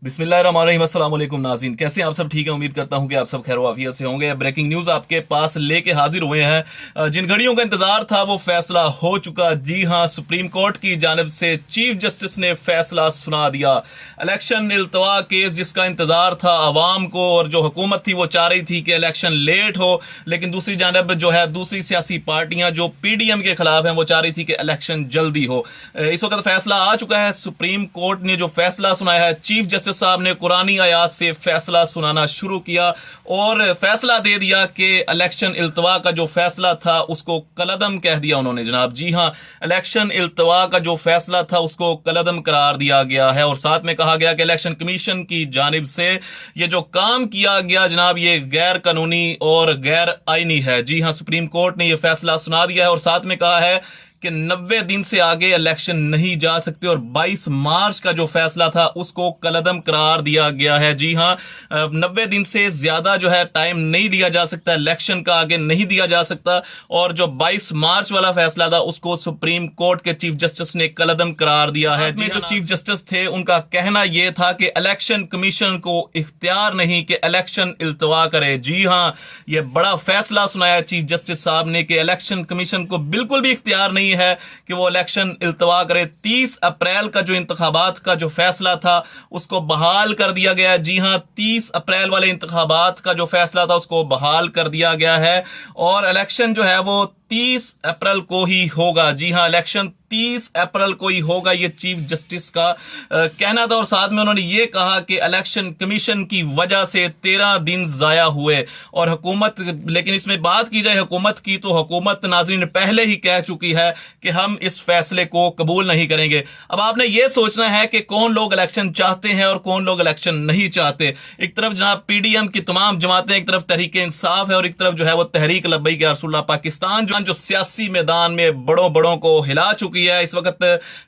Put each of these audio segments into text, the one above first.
बिस्मिल्लाहिर्रहमानिर्रहीम। अस्सलाम वालेकुम नाज़रीन, कैसे हैं आप सब? ठीक है, उम्मीद करता हूं कि आप सब खैर आफियत से होंगे। ब्रेकिंग न्यूज़ आपके पास लेके हाजिर हुए हैं। जिन घड़ियों का इंतजार था वो फैसला हो चुका। जी हां, सुप्रीम कोर्ट की जानिब से चीफ जस्टिस ने फैसला सुना दिया। इलेक्शन इल्तवा केस जिसका इंतजार था आवाम को, और जो हुकूमत थी वो चाह रही थी कि इलेक्शन लेट हो, लेकिन दूसरी जानिब जो है दूसरी सियासी पार्टियां जो पीडीएम के खिलाफ हैं वो चाह रही थी कि इलेक्शन जल्दी हो। इस वक्त फैसला आ चुका है। सुप्रीम कोर्ट ने जो फैसला सुनाया है, चीफ जस्टिस साहब ने कुरानी आयात से फैसला सुनाना शुरू किया और फैसला दे दिया कि इलेक्शन इल्तवा का जो फैसला था उसको कलअदम कह दिया उन्होंने जनाब। जी हां, इलेक्शन इल्तवा का जो फैसला था उसको कलअदम करार दिया गया है और साथ में कहा गया कि इलेक्शन कमीशन की जानिब से ये जो काम किया गया जनाब ये गैर कानूनी और गैर आईनी है। जी हां, सुप्रीम कोर्ट ने यह फैसला सुना दिया है और साथ में कहा है कि 90 दिन से आगे इलेक्शन नहीं जा सकते और 22 मार्च का जो फैसला था उसको कलअदम करार दिया गया है। जी हां, 90 दिन से ज्यादा जो है टाइम नहीं दिया जा सकता, इलेक्शन का आगे नहीं दिया जा सकता। और जो 22 मार्च वाला फैसला था उसको सुप्रीम कोर्ट के चीफ जस्टिस ने कलअदम करार दिया है। जी, जो चीफ जस्टिस थे उनका कहना यह था कि इलेक्शन कमीशन को इख्तियार नहीं कि इलेक्शन इल्तवा करे। जी हां, यह बड़ा फैसला सुनाया चीफ जस्टिस साहब ने कि इलेक्शन कमीशन को बिल्कुल भी इख्तियार नहीं है कि वो इलेक्शन इल्तवा करे। 30 अप्रैल का जो इंतखाबात का जो फैसला था उसको बहाल कर दिया गया है। जी हां, 30 अप्रैल वाले इंतखाबात का जो फैसला था उसको बहाल कर दिया गया है और इलेक्शन जो है वो 30 अप्रैल को ही होगा। जी हां, इलेक्शन 30 अप्रैल को ही होगा, ये चीफ जस्टिस का कहना था। और साथ में उन्होंने ये कहा कि इलेक्शन कमीशन की वजह से 13 दिन जाया हुए और हुकूमत, लेकिन इसमें बात की जाए हुकूमत की तो हुकूमत नाज़रीन पहले ही कह चुकी है कि हम इस फैसले को कबूल नहीं करेंगे। अब आपने ये सोचना है कि कौन लोग इलेक्शन चाहते हैं और कौन लोग इलेक्शन नहीं चाहते। एक तरफ जनाब पीडीएम की तमाम जमातें, एक तरफ तहरीक इंसाफ है और एक तरफ जो है वो तहरीक लब्बैक या रसूलुल्लाह पाकिस्तान जो सियासी मैदान में बड़ों को हिला चुकी है। इस वक्त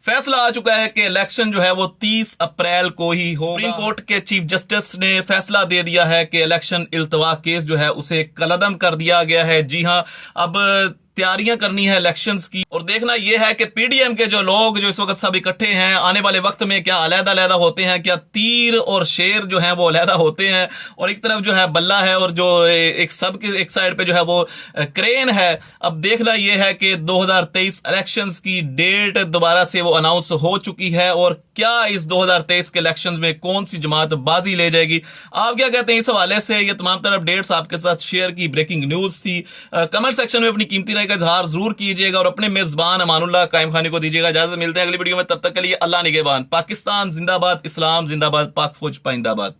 फैसला आ चुका है कि इलेक्शन जो है वो 30 अप्रैल को ही होगा। सुप्रीम कोर्ट के चीफ जस्टिस ने फैसला दे दिया है कि इलेक्शन इल्तवा केस जो है उसे कलअदम कर दिया गया है। जी हां, अब तैयारियां करनी है इलेक्शंस की और देखना यह है कि पीडीएम के जो लोग जो इस वक्त सब इकट्ठे हैं आने वाले वक्त में क्या अलग-अलग होते हैं, क्या तीर और शेर जो हैं वो अलग होते हैं और एक तरफ जो है बल्ला है और जो एक साइड पे जो है वो क्रेन है। अब देखना यह है कि 2023 इलेक्शंस की डेट दोबारा से वो अनाउंस हो चुकी है और क्या इस 2023 के इलेक्शंस में कौन सी जमात बाजी ले जाएगी। आप क्या कहते हैं इस हवाले से? ये तमाम तरह अपडेट्स आपके साथ शेयर की ब्रेकिंग न्यूज थी। कमेंट सेक्शन में अपनी कीमती का इजहार जरूर कीजिएगा और अपने मेजबान अमानुल्लाह कायम खानी को दीजिएगा इजाजत। मिलते हैं अगली वीडियो में, तब तक के लिए अल्लाह निगहबान। पाकिस्तान जिंदाबाद, इस्लाम जिंदाबाद, पाक फौज पाइंदाबाद।